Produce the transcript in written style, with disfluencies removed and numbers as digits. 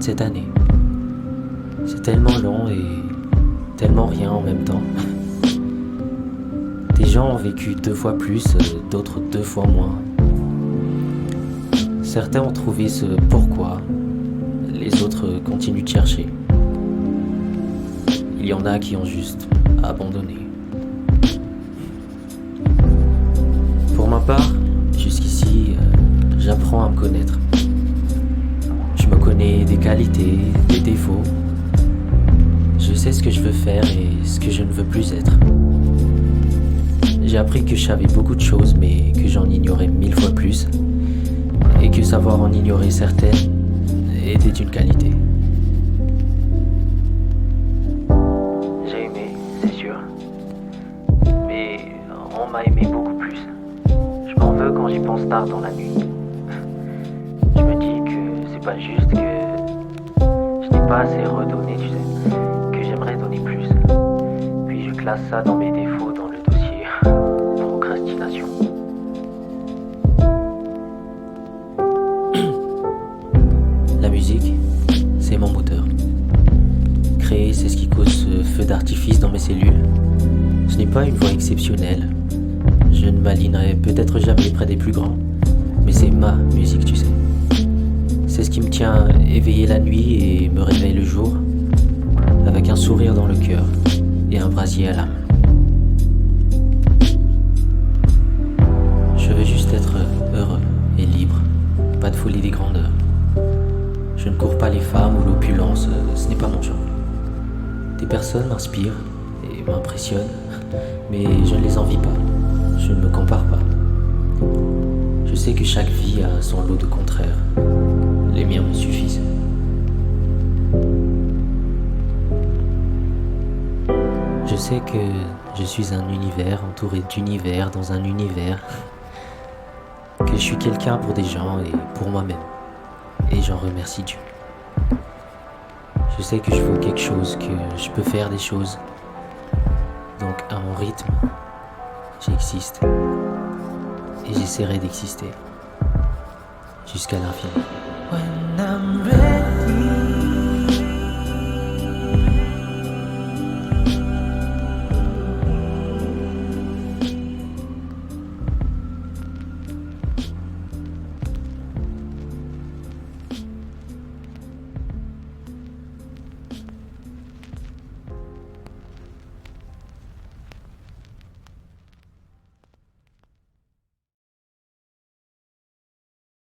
cette année. C'est tellement long et tellement rien en même temps. Des gens ont vécu 2 fois plus, d'autres 2 fois moins. Certains ont trouvé ce pourquoi, les autres continuent de chercher. Il y en a qui ont juste abandonné. Pour ma part, jusqu'ici, j'apprends à me connaître. Je me connais des qualités, des défauts. Je sais ce que je veux faire et ce que je ne veux plus être. J'ai appris que je savais beaucoup de choses, mais que j'en ignorais 1000 fois plus. Et que savoir en ignorer certaines était une qualité. J'ai aimé, c'est sûr. Mais on m'a aimé beaucoup plus. Je m'en veux quand j'y pense tard dans la nuit. Je me dis que c'est pas juste, que je n'ai pas assez redonné, tu sais, que j'aimerais donner plus. Puis je classe ça dans mes défauts dans le dossier procrastination. La musique, c'est mon moteur. Créer, c'est ce qui cause ce feu d'artifice dans mes cellules. Ce n'est pas une voix exceptionnelle. Je ne m'alignerai peut-être jamais près des plus grands. Mais c'est ma musique, tu sais. C'est ce qui me tient éveillé la nuit et me réveille le jour, avec un sourire dans le cœur et un brasier à la main. Je veux juste être heureux et libre, pas de folie des grandeurs. Je ne cours pas les femmes ou l'opulence, ce n'est pas mon genre. Des personnes m'inspirent et m'impressionnent, mais je ne les envie pas, je ne me compare pas. Je sais que chaque vie a son lot de contraires. Les miens me suffisent. Je sais que je suis un univers entouré d'univers dans un univers. Que je suis quelqu'un pour des gens et pour moi-même. Et j'en remercie Dieu. Je sais que je vaux quelque chose, que je peux faire des choses. Donc à mon rythme, j'existe. Et j'essaierai d'exister. Jusqu'à l'infini. When I'm ready.